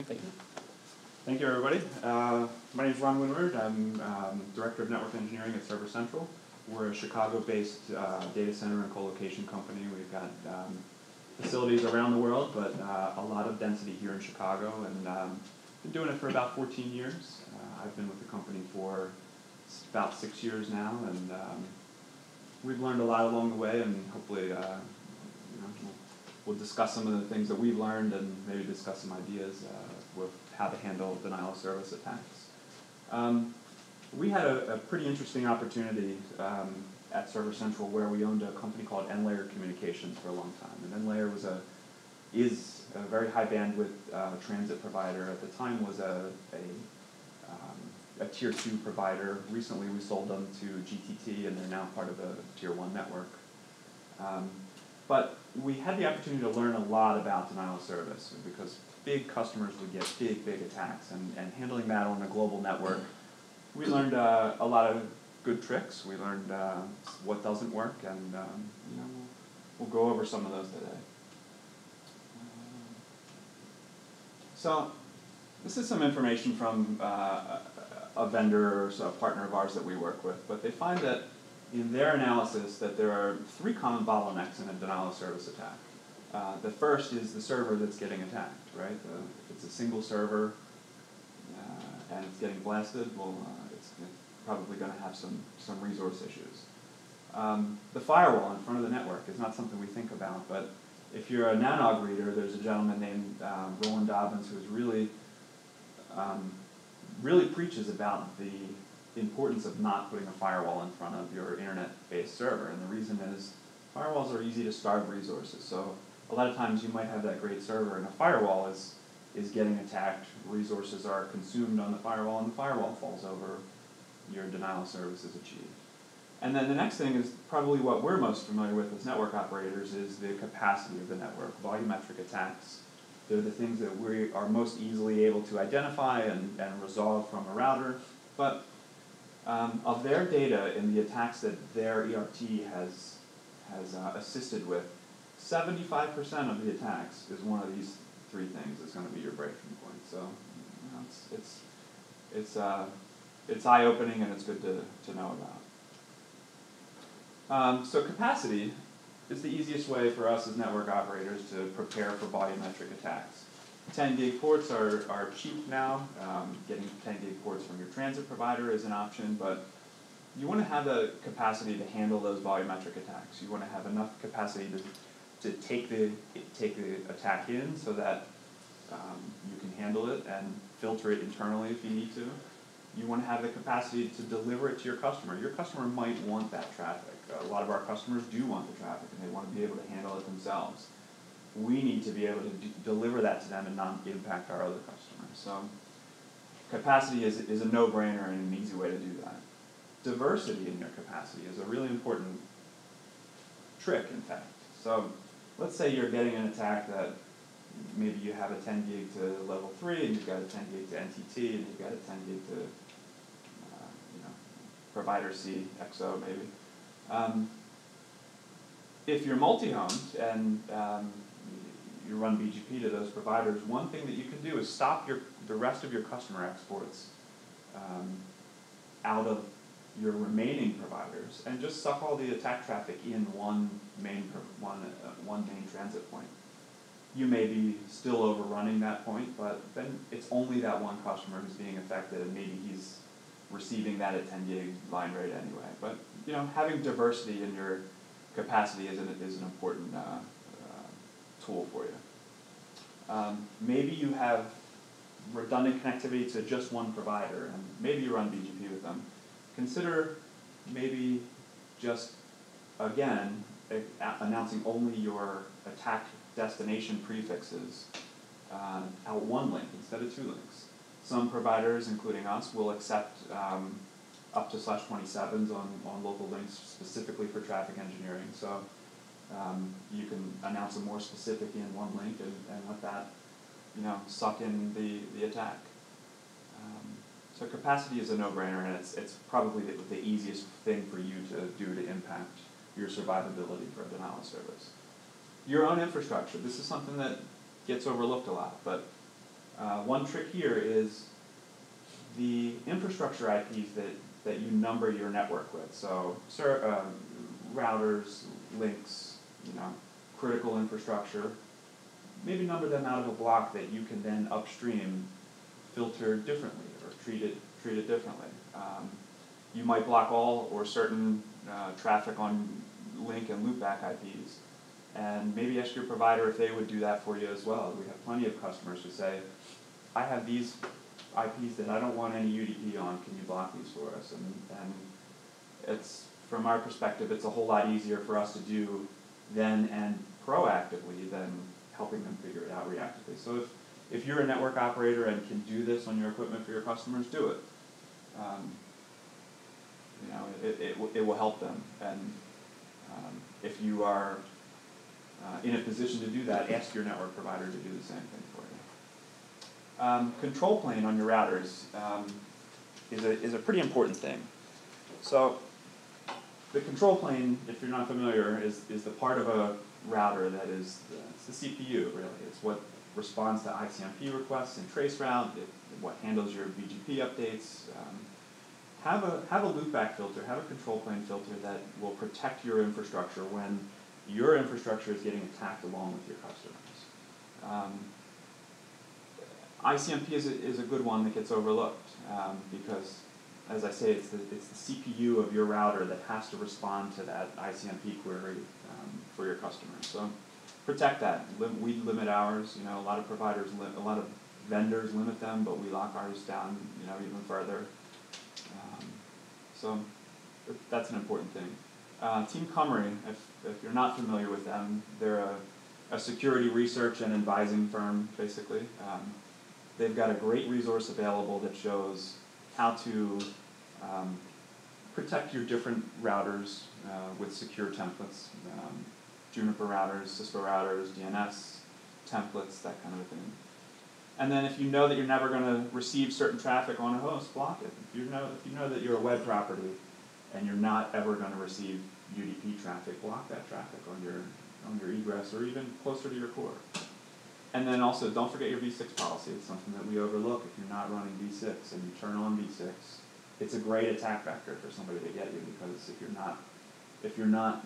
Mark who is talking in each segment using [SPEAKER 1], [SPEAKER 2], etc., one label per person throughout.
[SPEAKER 1] Thank you.
[SPEAKER 2] Thank you, everybody. My name is Winward. I'm Director of Network Engineering at Server Central. We're a Chicago-based data center and co-location company. We've got facilities around the world, but a lot of density here in Chicago, and been doing it for about 14 years. I've been with the company for about 6 years now, and we've learned a lot along the way, and hopefully we'll discuss some of the things that we've learned and maybe discuss some ideas with how to handle denial of service attacks. We had a pretty interesting opportunity at Server Central where we owned a company called N-Layer Communications for a long time. And N-Layer is a very high bandwidth transit provider. At the time was a tier 2 provider. Recently we sold them to GTT, and they're now part of a tier 1 network. But we had the opportunity to learn a lot about denial of service because big customers would get big attacks, and handling that on a global network. We learned a lot of good tricks. We learned what doesn't work, and we'll go over some of those today. So this is some information from a vendor or a partner of ours that we work with, but they find that in their analysis that there are 3 common bottlenecks in a denial of service attack. The first is the server that's getting attacked, right? If it's a single server and it's getting blasted, well, it's probably going to have some resource issues. The firewall in front of the network is not something we think about, but if you're a NOG reader, there's a gentleman named Roland Dobbins who's really preaches about the importance of not putting a firewall in front of your internet-based server, and the reason is firewalls are easy to starve resources. So a lot of times you might have that great server and a firewall is getting attacked, resources are consumed on the firewall, and the firewall falls over, your denial of service is achieved. And then the next thing is probably what we're most familiar with as network operators is the capacity of the network. Volumetric attacks, they're the things that we are most easily able to identify and resolve from a router, but of their data in the attacks that their ERT has assisted with, 75% of the attacks is one of these 3 things that's going to be your breaking point. So it's eye-opening, and it's good to know about. So capacity is the easiest way for us as network operators to prepare for volumetric attacks. 10 gig ports are cheap now. Getting 10 gig ports from your transit provider is an option, but you want to have the capacity to handle those volumetric attacks. You want to have enough capacity to take the attack in so that you can handle it and filter it internally if you need to. You want to have the capacity to deliver it to your customer. Your customer might want that traffic. A lot of our customers do want the traffic, and they want to be able to handle it themselves. We need to be able to deliver that to them and not impact our other customers. So capacity is a no-brainer and an easy way to do that. Diversity in your capacity is a really important trick, in fact. So let's say you're getting an attack that maybe you have a 10 gig to level 3, and you've got a 10 gig to NTT, and you've got a 10 gig to provider C, XO maybe. If you're multi-homed and you run BGP to those providers, one thing that you can do is stop the rest of your customer exports out of your remaining providers and just suck all the attack traffic in one main transit point. You may be still overrunning that point, but then it's only that one customer who's being affected, and maybe he's receiving that at 10 gig line rate anyway. But having diversity in your capacity is an important tool for you. Maybe you have redundant connectivity to just one provider, and maybe you run BGP with them. Consider maybe just, again, announcing only your attack destination prefixes out one link instead of 2 links. Some providers, including us, will accept up to /27s on local links specifically for traffic engineering. So you can announce a more specific in one link and let that suck in the attack. So capacity is a no-brainer, and it's probably the easiest thing for you to do to impact your survivability for a denial of service. Your own infrastructure. This is something that gets overlooked a lot, but One trick here is the infrastructure IPs that you number your network with. So routers, links, critical infrastructure, maybe number them out of a block that you can then upstream filter differently or treat it differently. You might block all or certain traffic on link and loopback IPs, and maybe ask your provider if they would do that for you as well. We have plenty of customers who say, I have these IPs that I don't want any UDP on, can you block these for us? And it's, from our perspective, it's a whole lot easier for us to do then and proactively than helping them figure it out reactively. So if you're a network operator and can do this on your equipment for your customers, do it. It will help them. And if you are in a position to do that, ask your network provider to do the same thing for you. Control plane on your routers is a pretty important thing. So the control plane, if you're not familiar, is the part of a router that is it's the CPU, really. It's what responds to ICMP requests and traceroute, what handles your BGP updates. Have a loopback filter, have a control plane filter that will protect your infrastructure when your infrastructure is getting attacked along with your customers. ICMP is a good one that gets overlooked because, as I say, it's the CPU of your router that has to respond to that ICMP query for your customers. So protect that. We limit ours. A lot of providers, a lot of vendors limit them, but we lock ours down, even further. So that's an important thing. Team Cumry, if you're not familiar with them, they're a security research and advising firm, basically. They've got a great resource available that shows how to protect your different routers with secure templates. Juniper routers, Cisco routers, DNS templates, that kind of a thing. And then if you know that you're never going to receive certain traffic on a host, block it. If you know that you're a web property and you're not ever going to receive UDP traffic, block that traffic on your egress or even closer to your core. And then also, don't forget your v6 policy. It's something that we overlook. If you're not running v6 and you turn on v6, it's a great attack vector for somebody to get you, because if you're not,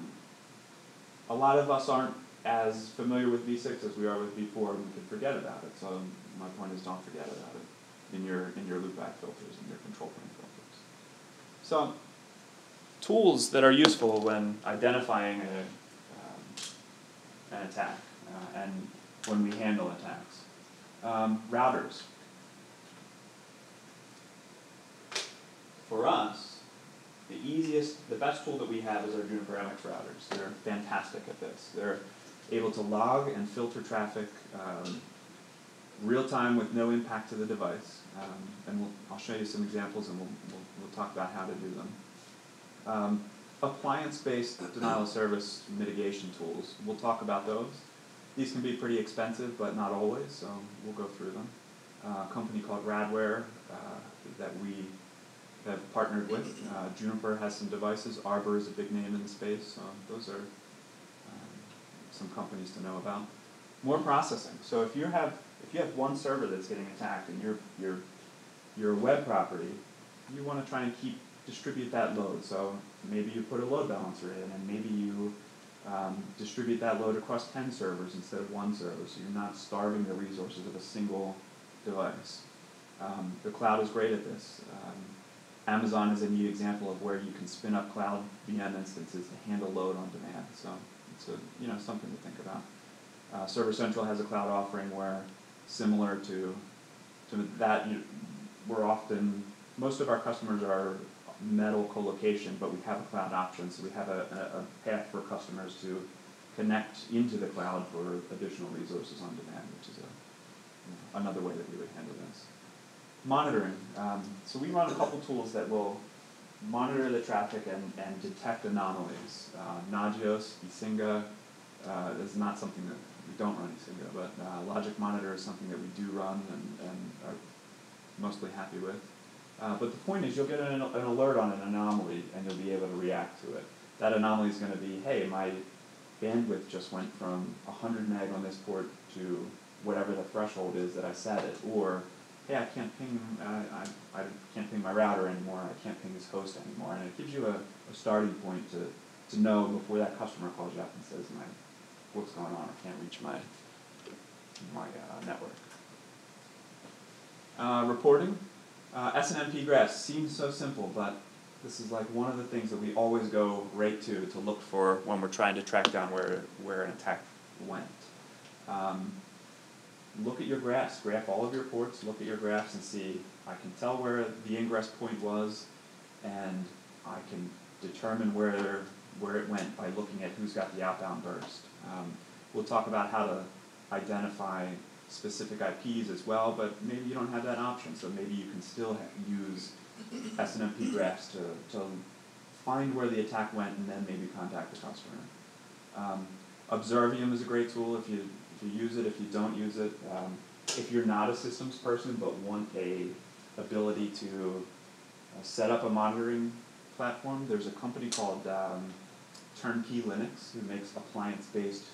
[SPEAKER 2] a lot of us aren't as familiar with v6 as we are with v4, and we can forget about it. So my point is, don't forget about it in your loopback filters and your control plane filters. So tools that are useful when identifying an attack and when we handle attacks. Routers. For us, the best tool that we have is our Juniper MX routers. They're fantastic at this. They're able to log and filter traffic real time with no impact to the device. And I'll show you some examples, and we'll talk about how to do them. Appliance-based denial of service mitigation tools. We'll talk about those. These can be pretty expensive, but not always, so we'll go through them. A company called Radware that we have partnered with. Juniper has some devices. Arbor is a big name in the space, so those are some companies to know about. More processing. So if you have one server that's getting attacked and you're a web property, you want to try and distribute that load. So maybe you put a load balancer in, and maybe you distribute that load across 10 servers instead of one server, so you're not starving the resources of a single device. The cloud is great at this. Amazon is a neat example of where you can spin up cloud VM instances to handle load on demand. So it's something to think about. Server Central has a cloud offering where, similar to that, most of our customers are metal co-location, but we have a cloud option, so we have a path for customers to connect into the cloud for additional resources on demand, which is another way that we would handle this. Monitoring. So we run a couple tools that will monitor the traffic and detect anomalies. Nagios, Isinga is not something that we don't run Isinga, but Logic Monitor is something that we do run and are mostly happy with. But the point is, you'll get an alert on an anomaly, and you'll be able to react to it. That anomaly is going to be, hey, my bandwidth just went from 100 meg on this port to whatever the threshold is that I set it, or hey, I can't ping, I can't ping my router anymore, I can't ping this host anymore, and it gives you a starting point to know before that customer calls you up and says, what's going on, I can't reach my network. Reporting. S&MP graphs seems so simple, but this is like one of the things that we always go right to look for when we're trying to track down where an attack went. Look at your graphs, graph all of your ports, look at your graphs and see, I can tell where the ingress point was, and I can determine where it went by looking at who's got the outbound burst. We'll talk about how to identify specific IPs as well, but maybe you don't have that option, so maybe you can still use S&MP graphs to find where the attack went and then maybe contact the customer. Observium is a great tool if you use it, if you don't use it. If you're not a systems person but want a ability to set up a monitoring platform, there's a company called Turnkey Linux who makes appliance-based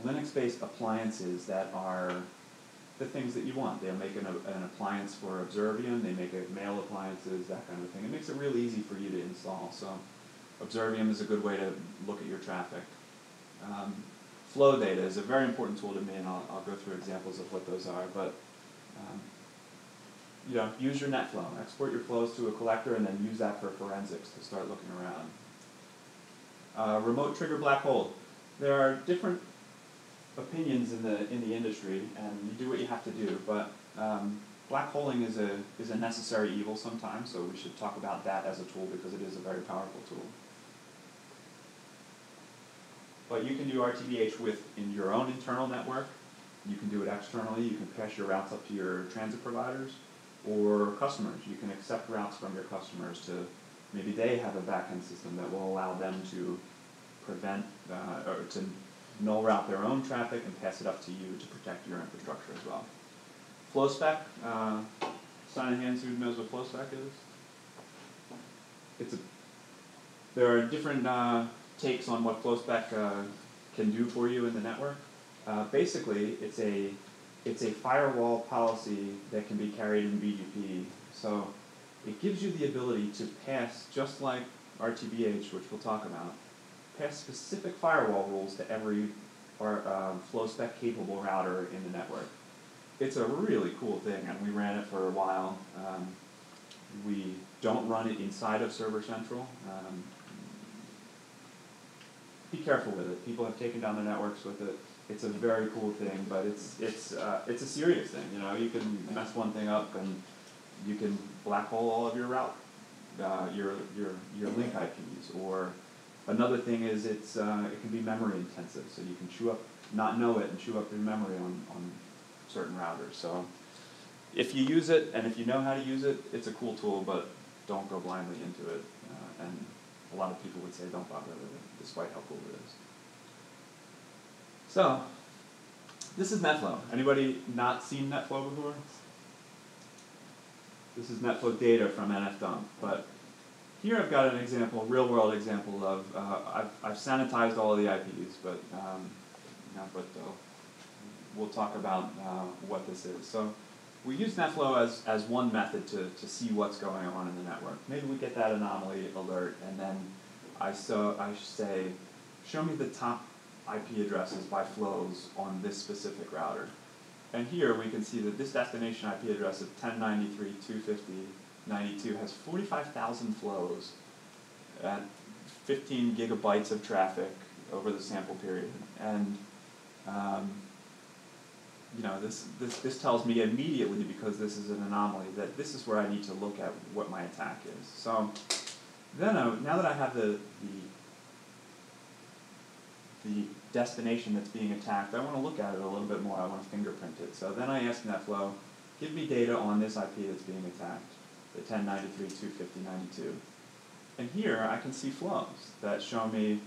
[SPEAKER 2] Linux-based appliances that are the things that you want. They'll make an appliance for Observium, they make mail appliances, that kind of thing. It makes it real easy for you to install. So Observium is a good way to look at your traffic. Flow data is a very important tool to me, and I'll go through examples of what those are. But use your net flow. Export your flows to a collector, and then use that for forensics to start looking around. Remote trigger black hole. There are different opinions in the industry, and you do what you have to do. But black holing is a necessary evil sometimes, so we should talk about that as a tool because it is a very powerful tool. But you can do RTBH in your own internal network. You can do it externally. You can pass your routes up to your transit providers or customers. You can accept routes from your customers to, maybe they have a backend system that will allow them to prevent or to null route their own traffic and pass it up to you to protect your infrastructure as well. Flow spec. Sign of hands, who knows what flow spec is? There are different takes on what flow spec can do for you in the network. Basically, it's a firewall policy that can be carried in BGP. So it gives you the ability to pass, just like RTBH, which we'll talk about, pass specific firewall rules to every flow spec capable router in the network. It's a really cool thing, and we ran it for a while. We don't run it inside of Server Central. Be careful with it. People have taken down their networks with it. It's a very cool thing, but it's a serious thing. You can mess one thing up, and you can black hole all of your route, your link IPs. Or another thing is it can be memory intensive, so you can not know it, and chew up your memory on certain routers. So if you use it and if you know how to use it, it's a cool tool, but don't go blindly into it. And a lot of people would say don't bother with it, despite how cool it is. So this is NetFlow. Anybody not seen NetFlow before? This is NetFlow data from NFDump. But here I've got an example, real-world example of, I've sanitized all of the IPs, but we'll talk about what this is. So we use NetFlow as one method to see what's going on in the network. Maybe we get that anomaly alert, and then I say, show me the top IP addresses by flows on this specific router. And here we can see that this destination IP address of 1093.250.92 has 45,000 flows at 15 gigabytes of traffic over the sample period. And this tells me immediately, because this is an anomaly, that this is where I need to look at what my attack is. So then now that I have the destination that's being attacked, I want to look at it a little bit more. I want to fingerprint it. So then I ask NetFlow, give me data on this IP that's being attacked, the 1093.250.92. And here I can see flows that show me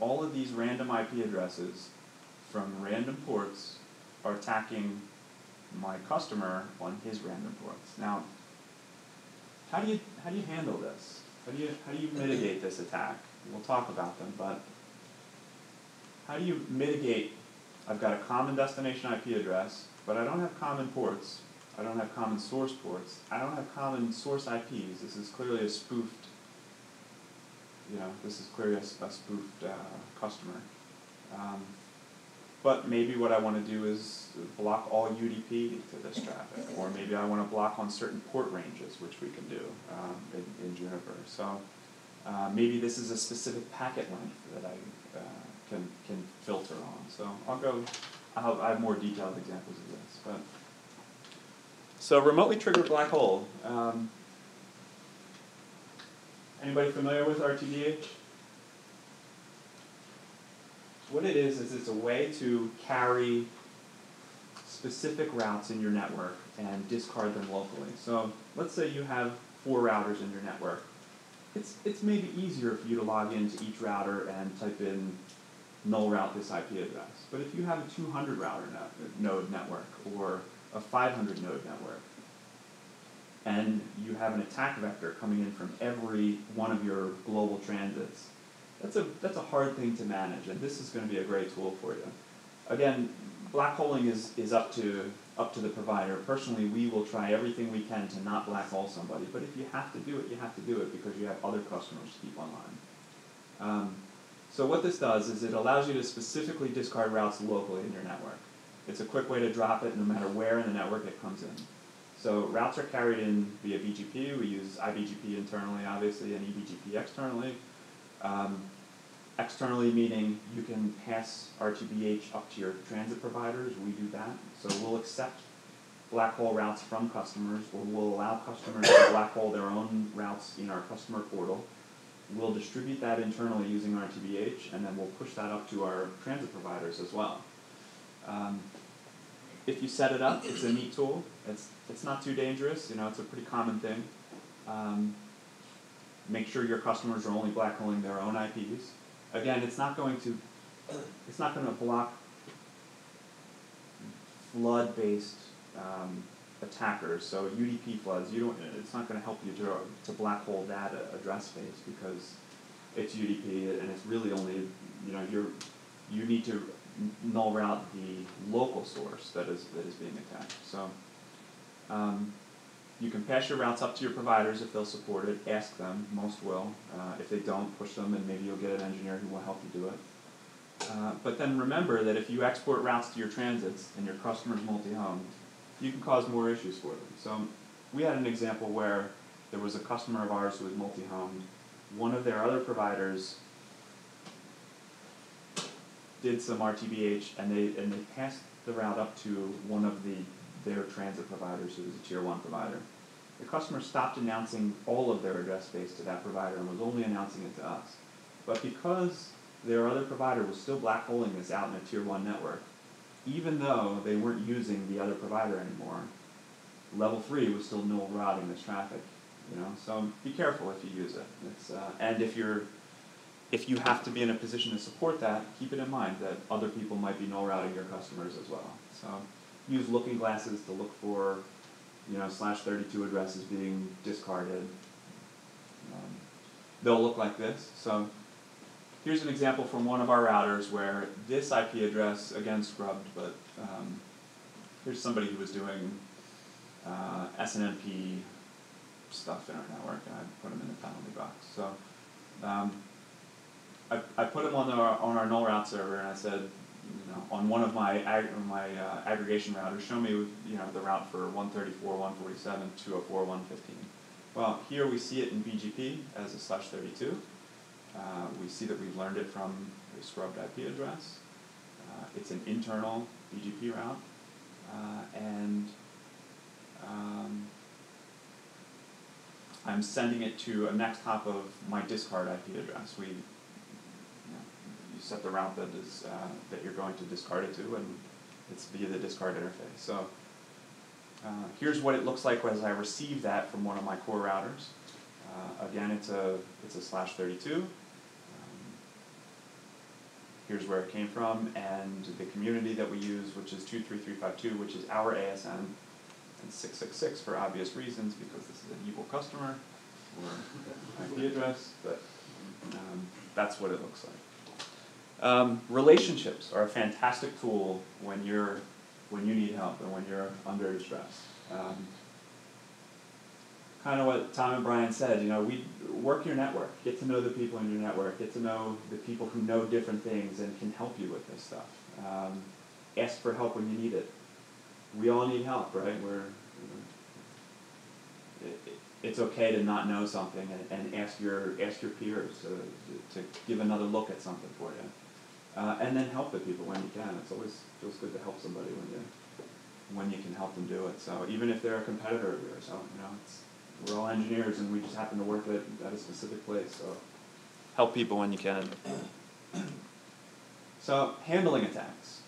[SPEAKER 2] all of these random IP addresses from random ports are attacking my customer on his random ports. Now, how do you handle this? How do you mitigate this attack? We'll talk about them, but how do you mitigate I've got a common destination IP address, but I don't have common ports. I don't have common source ports. I don't have common source IPs. This is clearly a spoofed, this is clearly a spoofed customer. But maybe what I want to do is block all UDP to this traffic, or maybe I want to block on certain port ranges, which we can do in Juniper. So maybe this is a specific packet length that I can filter on. So I have more detailed examples of this. But so remotely triggered black hole. Anybody familiar with RTBH? What it is it's a way to carry specific routes in your network and discard them locally. So let's say you have 4 routers in your network. It's maybe easier for you to log into each router and type in null route this IP address. But if you have a 200 router node network or a 500 node network, and you have an attack vector coming in from every one of your global transits, that's a hard thing to manage, and this is going to be a great tool for you. Again, black holing is up to the provider. Personally, we will try everything we can to not black hole somebody, but if you have to do it, you have to do it because you have other customers to keep online. So what this does is it allows you to specifically discard routes locally in your network. It's a quick way to drop it no matter where in the network it comes in. So routes are carried in via BGP. We use IBGP internally, obviously, and eBGP externally. Externally meaning you can pass RTBH up to your transit providers. We do that. So we'll accept black hole routes from customers, or we'll allow customers to black hole their own routes in our customer portal. We'll distribute that internally using RTBH, and then we'll push that up to our transit providers as well. If you set it up, it's a neat tool. It's not too dangerous. It's a pretty common thing. Make sure your customers are only black holing their own IPs. Again, it's not going to block flood-based attackers. So UDP floods, it's not going to help you to black hole that address space because it's UDP and it's really only you need to null route the local source that is being attacked. So you can pass your routes up to your providers if they'll support it. Ask them. Most will. If they don't, push them, and maybe you'll get an engineer who will help you do it. But then remember that if you export routes to your transits and your customer's multi-homed, you can cause more issues for them. So we had an example where there was a customer of ours who was multi-homed. One of their other providers did some RTBH, and they passed the route up to one of their transit providers, who was a tier 1 provider. The customer stopped announcing all of their address space to that provider and was only announcing it to us. But because their other provider was still black holing this out in a tier 1 network, even though they weren't using the other provider anymore, level 3 was still null routing this traffic. So be careful if you use it. And if you have to be in a position to support that, keep it in mind that other people might be null routing your customers as well. So use looking glasses to look for, /32 addresses being discarded. They'll look like this. So here's an example from one of our routers where this IP address, again scrubbed, but here's somebody who was doing SNMP stuff in our network, and I put them in the penalty box. So I put them on our null route server, and I said, on one of my aggregation routers, show me the route for 134, 147, 204, 115. Well, here we see it in BGP as a /32. We see that we've learned it from a scrubbed IP address. It's an internal BGP route, and I'm sending it to a next hop of my discard IP address. You set the route that you're going to discard it to, and it's via the discard interface. So here's what it looks like as I receive that from one of my core routers. Again, it's a /32. Here's where it came from, and the community that we use, which is 23352, which is our ASN, and 666 for obvious reasons, because this is an evil customer or IP address, but that's what it looks like. Relationships are a fantastic tool when you need help and when you're under distress. Kind of what Tom and Brian said, we work your network, get to know the people in your network, get to know the people who know different things and can help you with this stuff. Ask for help when you need it. We all need help, right? It's okay to not know something and ask your peers to give another look at something for you. And then help the people when you can. It's always feels good to help somebody when you can help them do it. So even if they're a competitor of yours, we're all engineers and we just happen to work at a specific place. So help people when you can. So handling attacks,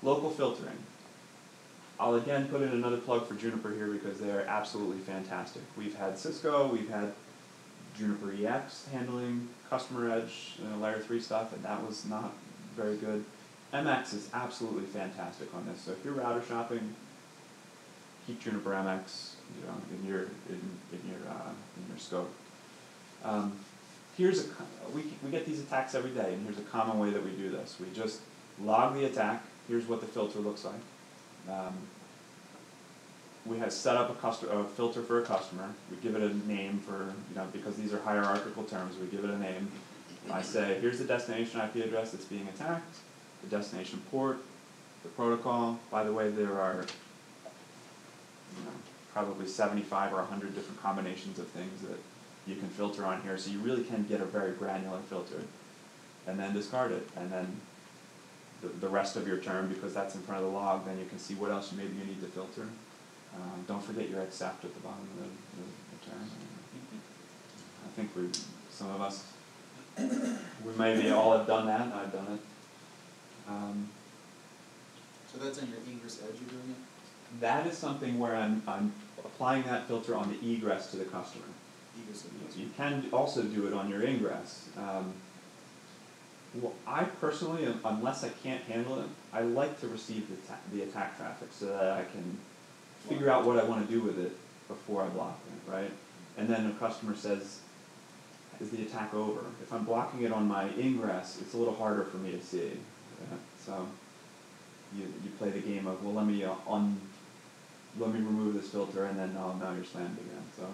[SPEAKER 2] local filtering. I'll again put in another plug for Juniper here because they're absolutely fantastic. We've had Cisco, we've had Juniper EX handling customer edge, layer 3 stuff, and that was not very good. MX is absolutely fantastic on this. So if you're router shopping, keep Juniper MX, in your scope. We get these attacks every day, and here's a common way that we do this. We just log the attack. Here's what the filter looks like. We have set up a filter for a customer. We give it a name because these are hierarchical terms. We give it a name. I say, here's the destination IP address that's being attacked, the destination port, the protocol. By the way, there are probably 75 or 100 different combinations of things that you can filter on here, so you really can get a very granular filter, and then discard it, and then the rest of your term, because that's in front of the log, then you can see what else maybe you need to filter. Don't forget your accept at the bottom of the term. I think some of us, we maybe all have done that. I've done it.
[SPEAKER 1] So that's on your Ingress edge you're doing it?
[SPEAKER 2] That is something where I'm applying that filter on the egress to the customer. You can also do it on your ingress. Well, I personally, unless I can't handle it, I like to receive the attack traffic so that I can figure out what I want to do with it before I block it, right? And then the customer says, is the attack over? If I'm blocking it on my ingress, it's a little harder for me to see. So you play the game of, well, let me remove this filter, and then now you're slammed again. So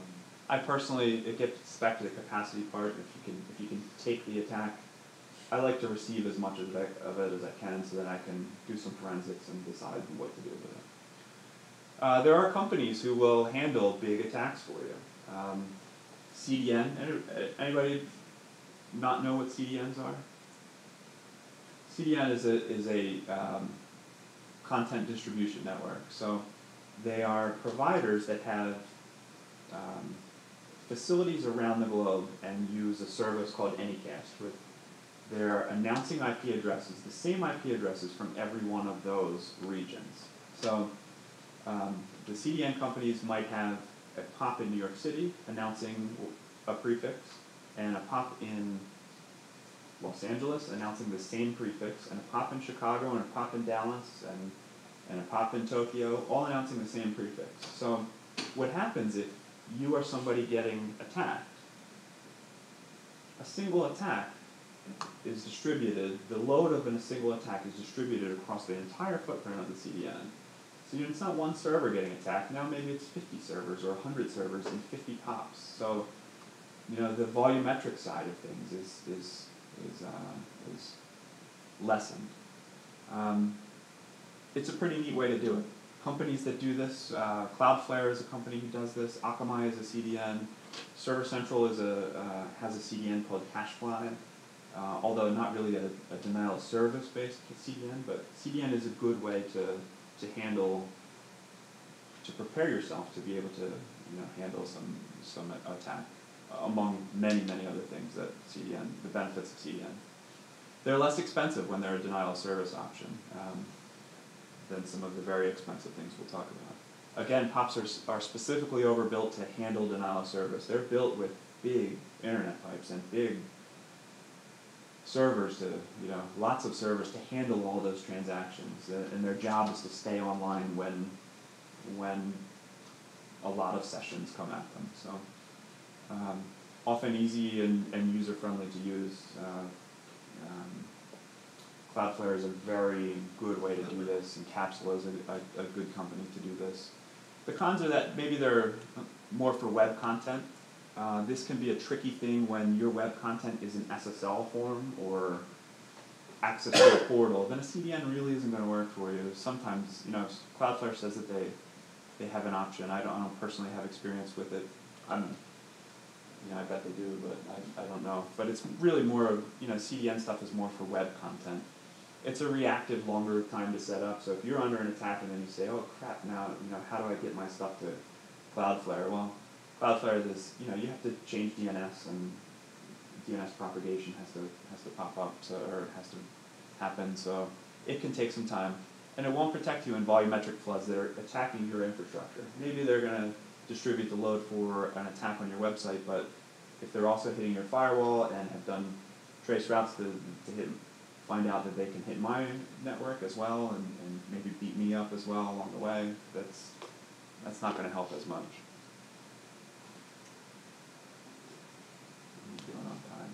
[SPEAKER 2] I personally, it gets back to the capacity part. If you can take the attack, I like to receive as much of it as I can so that I can do some forensics and decide what to do with it. There are companies who will handle big attacks for you. CDN, anybody not know what CDNs are? CDN is a content distribution network. So they are providers that have facilities around the globe and use a service called Anycast. They're announcing IP addresses, the same IP addresses from every one of those regions. So the CDN companies might have a POP in New York City announcing a prefix, and a POP in Los Angeles announcing the same prefix, and a POP in Chicago, and a POP in Dallas, and a POP in Tokyo, all announcing the same prefix. So what happens if you are somebody getting attacked? A single attack is distributed, the load of a single attack is distributed across the entire footprint of the CDN. So it's not one server getting attacked, now maybe it's 50 servers or 100 servers and 50 POPs. So the volumetric side of things is lessened. It's a pretty neat way to do it. Companies that do this, Cloudflare is a company who does this, Akamai is a CDN, Server Central has a CDN called CacheFly, although not really a denial of service based CDN, but CDN is a good way to handle, to prepare yourself to be able to handle some attack, among many other things that the benefits of CDN. They're less expensive when they're a denial of service option than some of the very expensive things we'll talk about. Again, POPs are specifically overbuilt to handle denial of service. They're built with big internet pipes and big servers lots of servers to handle all those transactions, and their job is to stay online when a lot of sessions come at them. So often easy and user-friendly to use. Cloudflare is a very good way to do this, and Capsule is a good company to do this. The cons are that maybe they're more for web content. This can be a tricky thing when your web content is in SSL form or access to a portal. Then a CDN really isn't going to work for you. Sometimes, Cloudflare says that they have an option. I don't personally have experience with it. I bet they do, but I don't know. But it's really more, CDN stuff is more for web content. It's a reactive, longer time to set up. So if you're under an attack and then you say, oh crap, now, how do I get my stuff to Cloudflare? Well, Cloudflare is, you have to change DNS, and DNS propagation has to pop up, or it has to happen. So it can take some time, and it won't protect you in volumetric floods that are attacking your infrastructure. Maybe they're going to distribute the load for an attack on your website, but if they're also hitting your firewall and have done trace routes to find out that they can hit my network as well, and maybe beat me up as well along the way, that's not going to help as much. Doing on time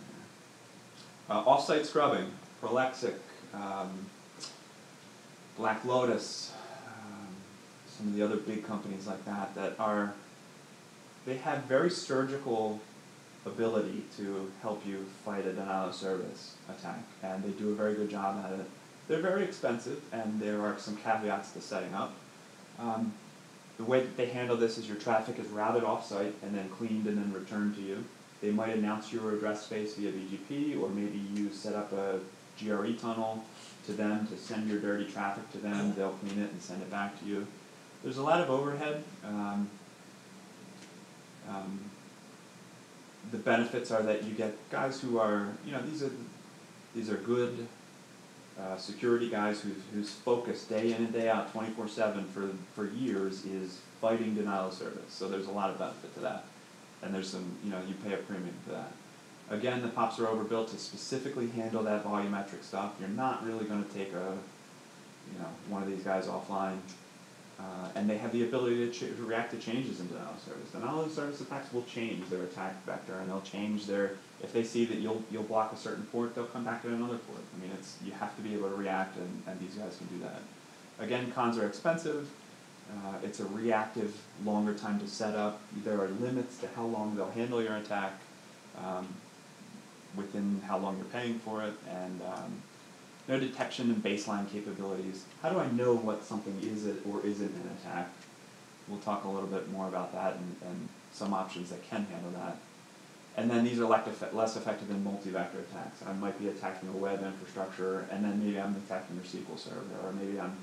[SPEAKER 2] here. Offsite Scrubbing, Prolexic, Black Lotus, some of the other big companies like that they have very surgical ability to help you fight a denial of service attack, and they do a very good job at it. They're very expensive, and there are some caveats to setting up. The way that they handle this is your traffic is routed offsite and then cleaned and then returned to you. They might announce your address space via BGP, or maybe you set up a GRE tunnel to them to send your dirty traffic to them. They'll clean it and send it back to you. There's a lot of overhead. The benefits are that you get guys who are, these are good security guys whose focus day in and day out, 24/7 for years is fighting denial of service. So there's a lot of benefit to that. And there's some, you pay a premium for that. Again, the POPs are overbuilt to specifically handle that volumetric stuff. You're not really going to take one of these guys offline. And they have the ability to react to changes in denial of service. Denial of service attacks will change their attack vector, and they'll change if they see that you'll block a certain port, they'll come back to another port. I mean, you have to be able to react, and these guys can do that. Again, cons are expensive. It's a reactive, longer time to set up. There are limits to how long they'll handle your attack, within how long you're paying for it, and no detection and baseline capabilities. How do I know what something is or isn't an attack? We'll talk a little bit more about that and some options that can handle that. And then these are less effective than multi-vector attacks. I might be attacking a web infrastructure, and then maybe I'm attacking your SQL server, or maybe I'm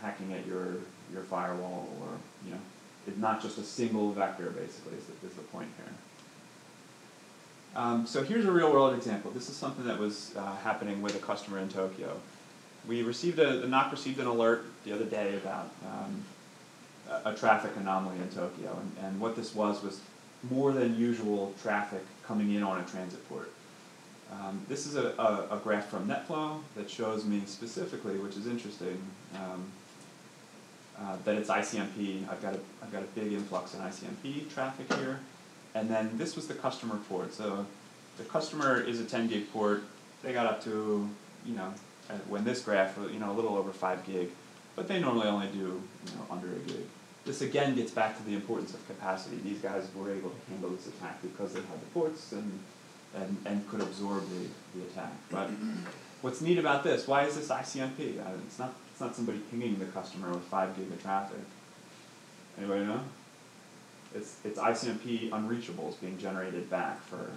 [SPEAKER 2] hacking at your firewall, or it's not just a single vector. Basically, is the point here. So here's a real-world example. This is something that was happening with a customer in Tokyo. The NOC received an alert the other day about a traffic anomaly in Tokyo, and what this was more than usual traffic coming in on a transit port. This is a graph from NetFlow that shows me specifically, which is interesting, that it's ICMP. I've got a big influx in ICMP traffic here. And then this was the customer port. So the customer is a 10 gig port. They got up to, when this graph, a little over 5 gig, but they normally only do, under a gig. This again gets back to the importance of capacity. These guys were able to handle this attack because they had the ports and could absorb the attack. But what's neat about this? Why is this ICMP? It's not somebody pinging the customer with 5 gig of traffic. Anybody know? It's ICMP unreachables being generated back for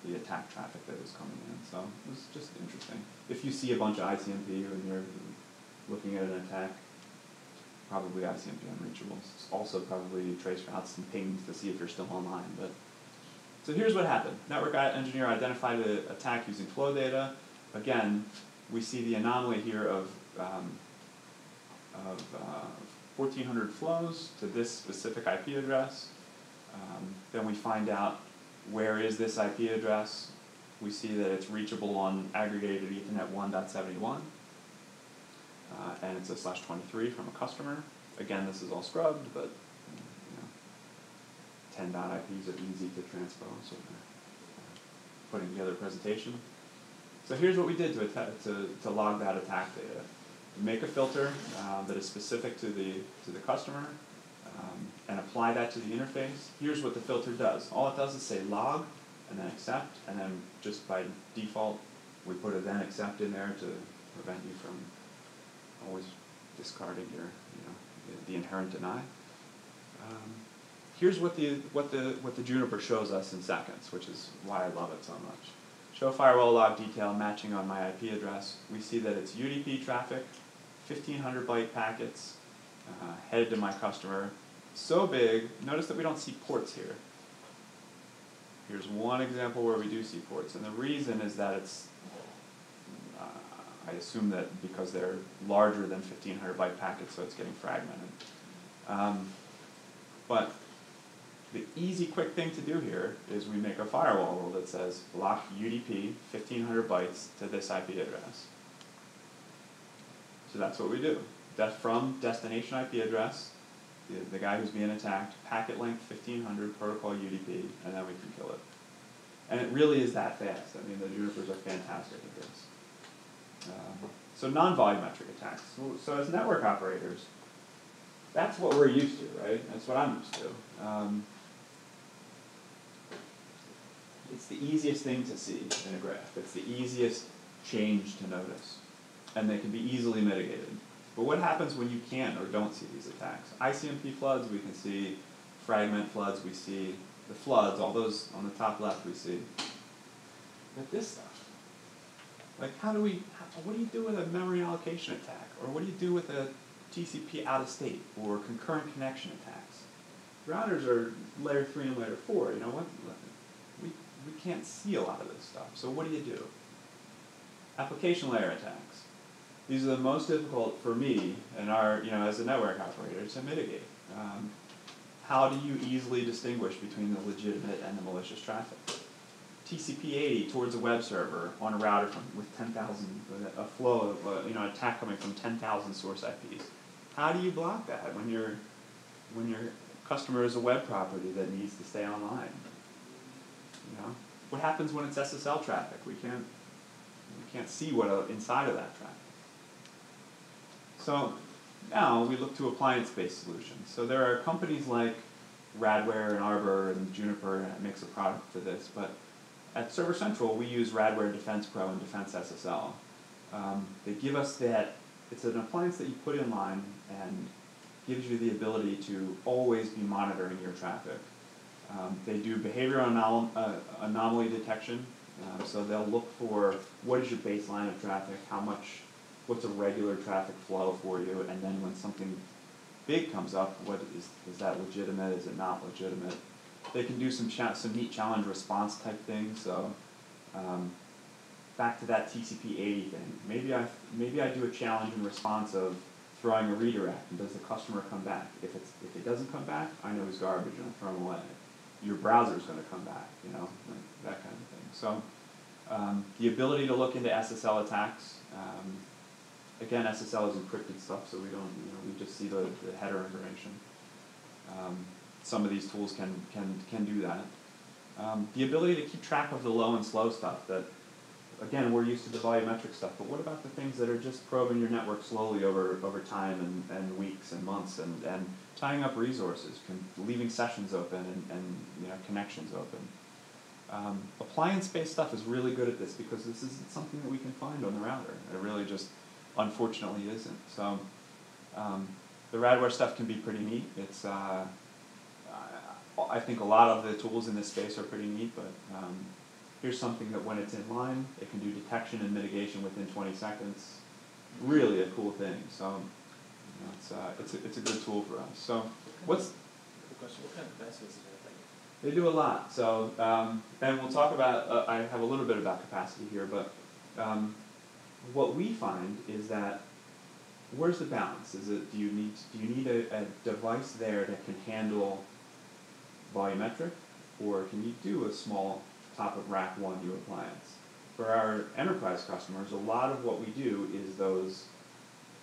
[SPEAKER 2] the attack traffic that was coming in. So it was just interesting. If you see a bunch of ICMP when you're looking at an attack, probably ICMP unreachables. It's also probably trace routes and pings to see if you're still online. But so here's what happened. Network engineer identified an attack using flow data. Again, we see the anomaly here of 1,400 flows to this specific IP address. Then we find out where is this IP address. We see that it's reachable on aggregated Ethernet 1.71. And it's a /23 from a customer. Again, this is all scrubbed, but 10 .IPs are easy to transpose. putting together a presentation. So here's what we did to log that attack data. We make a filter that is specific to the customer and apply that to the interface. Here's what the filter does. All it does is say log and then accept, and then just by default we put a then accept in there to prevent you from always discarding your, the inherent deny. Here's what the Juniper shows us in seconds, which is why I love it so much. Show firewall log detail matching on my IP address. We see that it's UDP traffic, 1,500 byte packets, headed to my customer. So big, notice that we don't see ports here. Here's one example where we do see ports, and the reason is that it's, I assume that because they're larger than 1,500 byte packets, so it's getting fragmented. But the easy, quick thing to do here is we make a firewall rule that says block UDP 1,500 bytes to this IP address. So that's what we do. That's from destination IP address, the guy who's being attacked, packet length 1,500, protocol UDP, and then we can kill it. And it really is that fast. I mean, the Junipers are fantastic at this. So non-volumetric attacks. So as network operators, that's what we're used to, right? That's what I'm used to. It's the easiest thing to see in a graph. It's the easiest change to notice. And they can be easily mitigated. But what happens when you can't or don't see these attacks? ICMP floods, we can see. Fragment floods, we see. The floods, all those on the top left, we see. But this stuff, like what do you do with a memory allocation attack? Or what do you do with a TCP out of state or concurrent connection attacks? Routers are layer 3 and layer 4, you know what? We can't see a lot of this stuff. So what do? Application layer attacks. These are the most difficult for me and our, as a network operator to mitigate. How do you easily distinguish between the legitimate and the malicious traffic? TCP/80 towards a web server on a router with 10,000, a flow of, attack coming from 10,000 source IPs. How do you block that when your customer is a web property that needs to stay online? What happens when it's SSL traffic? We can't see what inside of that traffic. So now we look to appliance-based solutions. So there are companies like Radware and Arbor and Juniper that makes a product for this, but at Server Central we use Radware Defense Pro and Defense SSL. They give us that, it's an appliance that you put in line and gives you the ability to always be monitoring your traffic. They do behavioral anomaly detection, so they'll look for what is your baseline of traffic, what's a regular traffic flow for you, and then when something big comes up, is that legitimate, is it not legitimate? They can do some neat challenge response type things, so back to that TCP/80 thing. Maybe I do a challenge in response of throwing a redirect, and does the customer come back? If it doesn't come back, I know it's garbage and I throw them away. Your browser's going to come back, that kind of thing. So the ability to look into SSL attacks. Again, SSL is encrypted stuff, so we don't, we just see the header information. Some of these tools can do that. The ability to keep track of the low and slow stuff that, again, we're used to the volumetric stuff, but what about the things that are just probing your network slowly over time and weeks and months and tying up resources, leaving sessions open and connections open. Appliance-based stuff is really good at this because this isn't something that we can find on the router. It really just, unfortunately, isn't. So the Radware stuff can be pretty neat. It's I think a lot of the tools in this space are pretty neat, but here's something that when it's in line, it can do detection and mitigation within 20 seconds. Really a cool thing. So it's a good tool for us. So what's
[SPEAKER 3] the question? What kind of investments do
[SPEAKER 2] they do a lot. So and we'll talk about. I have a little bit about capacity here, but what we find is that where's the balance? Do you need a device there that can handle volumetric, or can you do a small top of rack 1U appliance? For our enterprise customers, a lot of what we do is those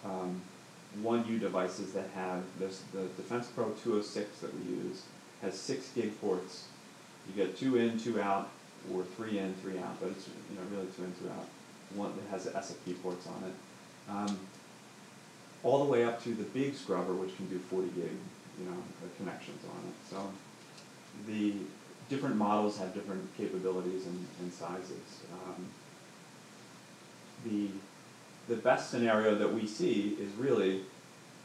[SPEAKER 2] 1U devices that have this. The Defense Pro 206 that we use has 6 gig ports. You get 2 in, 2 out, or 3 in, 3 out, but it's really 2 in, 2 out. One that has the SFP ports on it. All the way up to the big scrubber, which can do 40 gig, connections on it. So the different models have different capabilities and sizes. The best scenario that we see is really,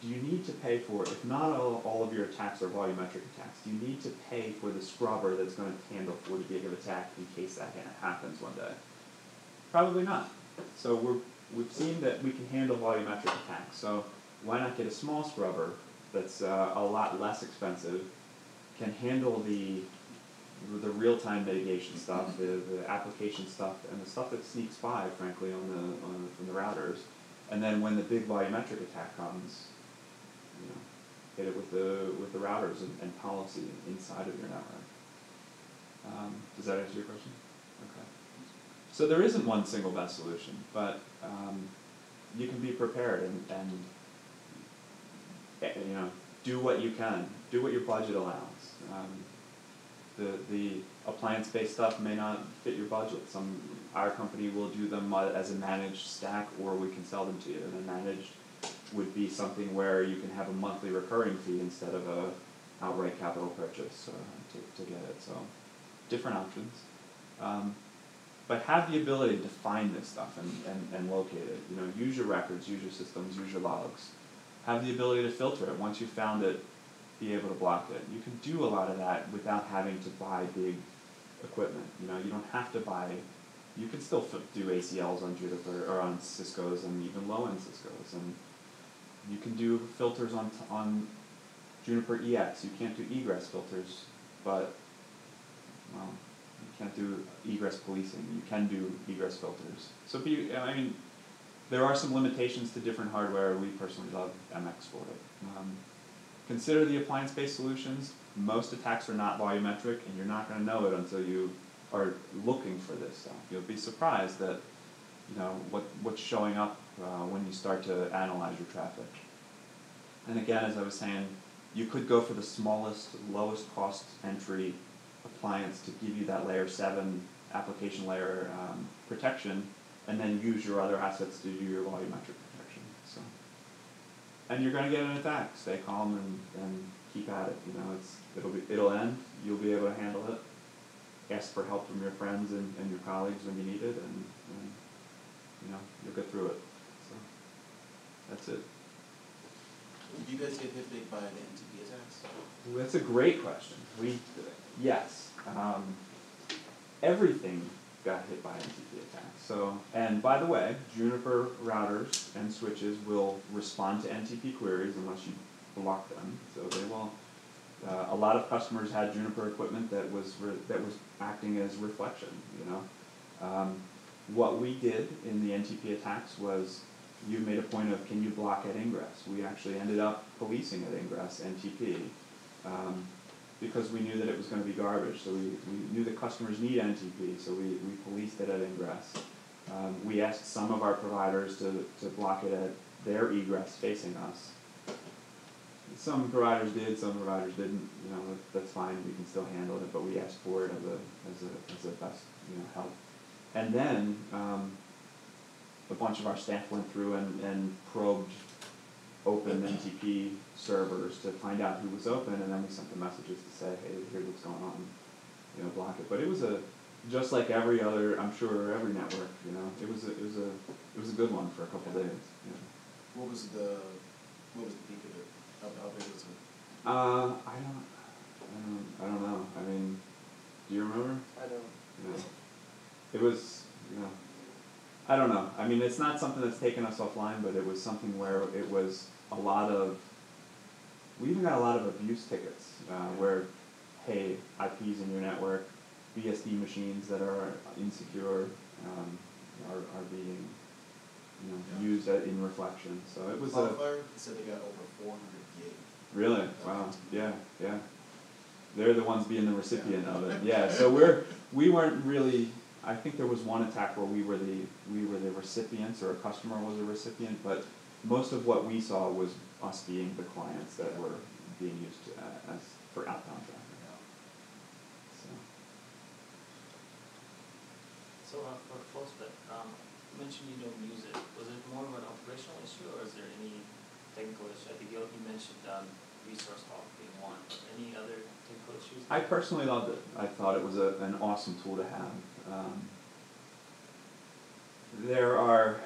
[SPEAKER 2] do you need to pay for, if not all of your attacks are volumetric attacks, do you need to pay for the scrubber that's going to handle 40 gig of attack in case that happens one day? Probably not. So we've seen that we can handle volumetric attacks. So why not get a small scrubber that's a lot less expensive, can handle the real-time mitigation stuff, the application stuff, and the stuff that sneaks by, frankly, from the routers. And then when the big volumetric attack comes, hit it with the routers and policy inside of your network. Does that answer your question? Okay. So there isn't one single best solution, but you can be prepared and do what you can, do what your budget allows. The appliance-based stuff may not fit your budget. Our company will do them as a managed stack, or we can sell them to you. And a managed would be something where you can have a monthly recurring fee instead of a outright capital purchase to get it. So different options. But have the ability to find this stuff and locate it. Use your records, use your systems, use your logs. Have the ability to filter it. Once you've found it, be able to block it. You can do a lot of that without having to buy big equipment. You don't have to buy. You can still do ACLs on Juniper or on Cisco's and even low-end Cisco's, and you can do filters on Juniper EX. You can't do egress filters, but you can't do egress policing. You can do egress filters. So there are some limitations to different hardware. We personally love MX for it. Consider the appliance-based solutions. Most attacks are not volumetric, and you're not going to know it until you are looking for this stuff. You'll be surprised that what's showing up when you start to analyze your traffic. And again, as I was saying, you could go for the smallest, lowest cost entry appliance to give you that layer 7 application layer protection, and then use your other assets to do your volumetric protection. So, and you're going to get an attack. Stay calm and keep at it. It'll end. You'll be able to handle it. Ask for help from your friends and your colleagues when you need it, and you'll get through it. So that's it.
[SPEAKER 1] Do you guys get hit big by the NTP attacks?
[SPEAKER 2] That's a great question. Yes. Everything got hit by NTP attacks. So, and by the way, Juniper routers and switches will respond to NTP queries unless you block them. So they will. A lot of customers had Juniper equipment that was acting as reflection. What we did in the NTP attacks was, you made a point of, can you block at Ingress? We actually ended up policing at Ingress NTP because we knew that it was going to be garbage. So we knew that customers need NTP, so we policed it at Ingress. We asked some of our providers to block it at their egress facing us. Some providers did, some providers didn't. That's fine. We can still handle it, but we asked for it as a best help. And then a bunch of our staff went through and probed open NTP servers to find out who was open, and then we sent the messages to say, hey, here's what's going on, block it. But it was just like every other, I'm sure every network, it was a good one for a couple of days.
[SPEAKER 1] What was the peak of it? How big was it?
[SPEAKER 2] I don't know. I mean, do you remember?
[SPEAKER 3] I don't.
[SPEAKER 2] It was, I don't know. I mean, it's not something that's taken us offline, but it was something where it was we even got a lot of abuse tickets where, hey, IPs in your network, BSD machines that are insecure are being used in reflection. So it was
[SPEAKER 1] Cloudflare said they got over 400 gig.
[SPEAKER 2] Really? Wow. Yeah. They're the ones being the recipient of it. Yeah. So we weren't really. I think there was one attack where we were the recipients, or a customer was a recipient, but most of what we saw was us being the clients that were being used for outbound traffic.
[SPEAKER 3] So for FlowSpec, you mentioned you don't use it. Was it more of an operational issue, or is there any technical issue? I think you mentioned resource hog being one. Any other technical issues?
[SPEAKER 2] I personally loved it. I thought it was an awesome tool to have. There are,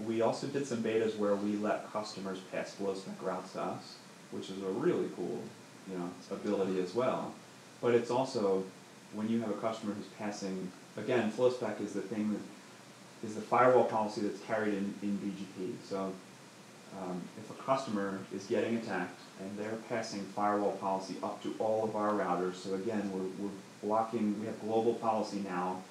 [SPEAKER 2] we also did some betas where we let customers pass FlowSpec routes to us, which is a really cool, ability as well. But it's also, when you have a customer who's passing, again, FlowSpec is the thing that is the firewall policy that's carried in BGP. So if a customer is getting attacked and they're passing firewall policy up to all of our routers, so again, we're blocking, we have global policy now,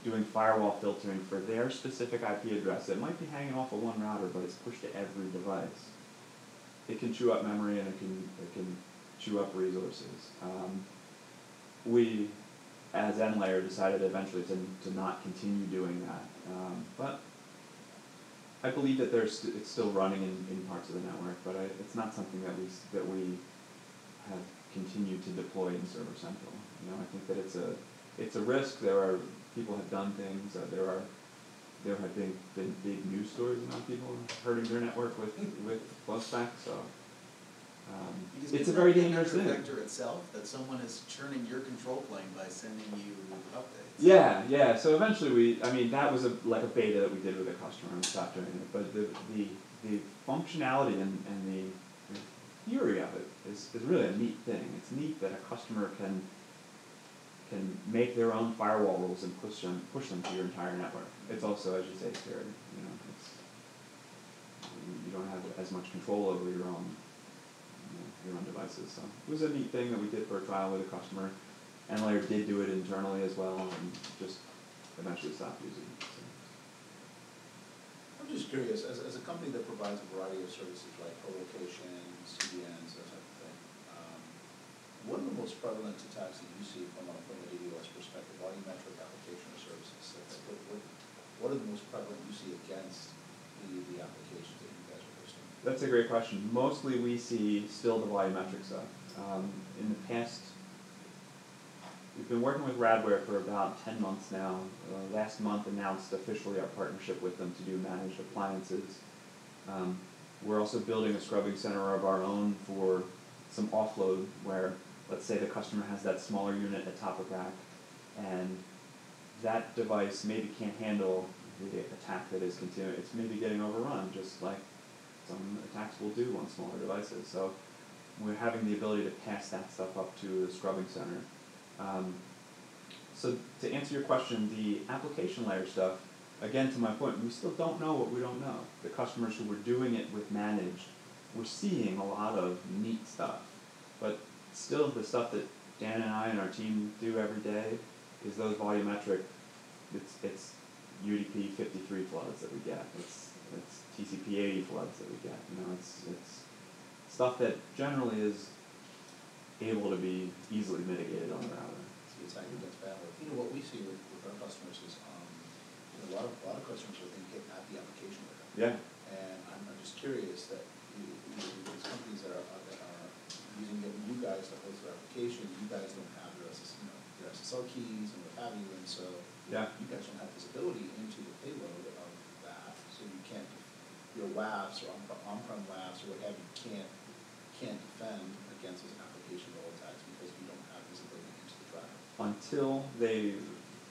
[SPEAKER 2] doing firewall filtering for their specific IP address. It might be hanging off of one router, but it's pushed to every device. It can chew up memory and it can chew up resources. We, as NLayer, decided eventually to not continue doing that. But I believe that it's still running in parts of the network, but it's not something that we have continued to deploy in Server Central. I think that it's a risk. People have done things. There have been big news stories about people hurting their network with FlowSpec. So it's a very dangerous thing.
[SPEAKER 1] Vector itself, that someone is churning your control plane by sending you updates.
[SPEAKER 2] Yeah. So eventually that was like a beta that we did with a customer and we stopped doing it. But the functionality and the theory of it is really a neat thing. It's neat that a customer can make their own firewall rules and push them to your entire network. It's also, as you say, scary. You don't have as much control over your own devices. So it was a neat thing that we did for a trial with a customer. NLayer did do it internally as well, and just eventually stopped using it. So.
[SPEAKER 4] I'm just curious, as a company that provides a variety of services like co-location, CDNs, that type of thing, what are the most prevalent attacks that you see from a DDoS perspective, volumetric application or services? What are the most prevalent you see against the applications that you guys are hosting?
[SPEAKER 2] That's a great question. Mostly we see still the volumetric stuff. In the past, we've been working with Radware for about 10 months now. Last month announced officially our partnership with them to do managed appliances. We're also building a scrubbing center of our own for some offload where, let's say the customer has that smaller unit atop a rack and that device maybe can't handle the attack that is continuing. It's maybe getting overrun, just like some attacks will do on smaller devices. So we're having the ability to pass that stuff up to the scrubbing center. So to answer your question, the application layer stuff, again to my point, we still don't know what we don't know. The customers who were doing it with managed, we're seeing a lot of neat stuff. But still the stuff that Dan and I and our team do every day is those volumetric, it's UDP 53 floods that we get. It's TCP 80 floods that we get. It's stuff that generally is able to be easily mitigated on the router.
[SPEAKER 4] See, it's actually gets better. What we see with our customers is a lot of customers are thinking at the application layer.
[SPEAKER 2] Yeah.
[SPEAKER 4] And I'm just curious that these companies that are using you guys to host their application, you guys don't have your SSL keys and what have you, and so you guys don't have visibility into the payload of that, so you can't, your WAFs or on-prem WAFs or what have you can't defend against those application level attacks because you don't have visibility into the traffic.
[SPEAKER 2] Until they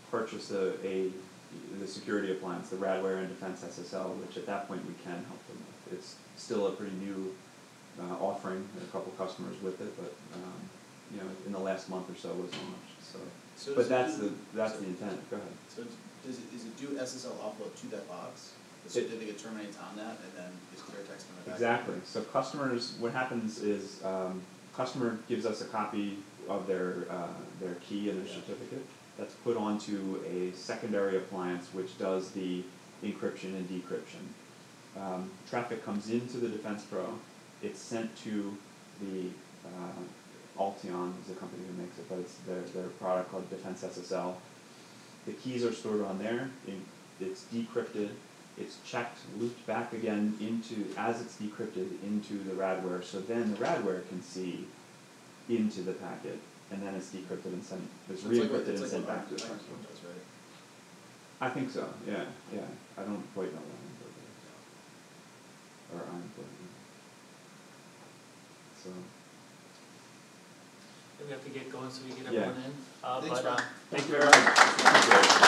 [SPEAKER 2] purchase the security appliance, the Radware and Defense SSL, which at that point we can help them with. It's still a pretty new offering, a couple customers with it, but in the last month or so wasn't much. So but that's the intent. Go ahead.
[SPEAKER 1] So is it do SSL offload to that box? The certificate terminates on that, and then is clear text on the back?
[SPEAKER 2] Exactly. So customers, what happens is customer gives us a copy of their key and their certificate. That's put onto a secondary appliance which does the encryption and decryption. Traffic comes into the Defense Pro. It's sent to the Alteon is the company who makes it, but it's their product called Defense SSL. The keys are stored on there. It's decrypted. It's checked, looped back again as it's decrypted into the Radware. So then the Radware can see into the packet, and then it's decrypted and sent. It's re-encrypted and sent back to the customer. I think so, yeah, I don't quite know that one, but, or I'm quite so.
[SPEAKER 3] We have to get going, so we get
[SPEAKER 2] Yeah.
[SPEAKER 3] everyone in,
[SPEAKER 1] Thanks,
[SPEAKER 3] but,
[SPEAKER 1] Ron.
[SPEAKER 3] thank you very much.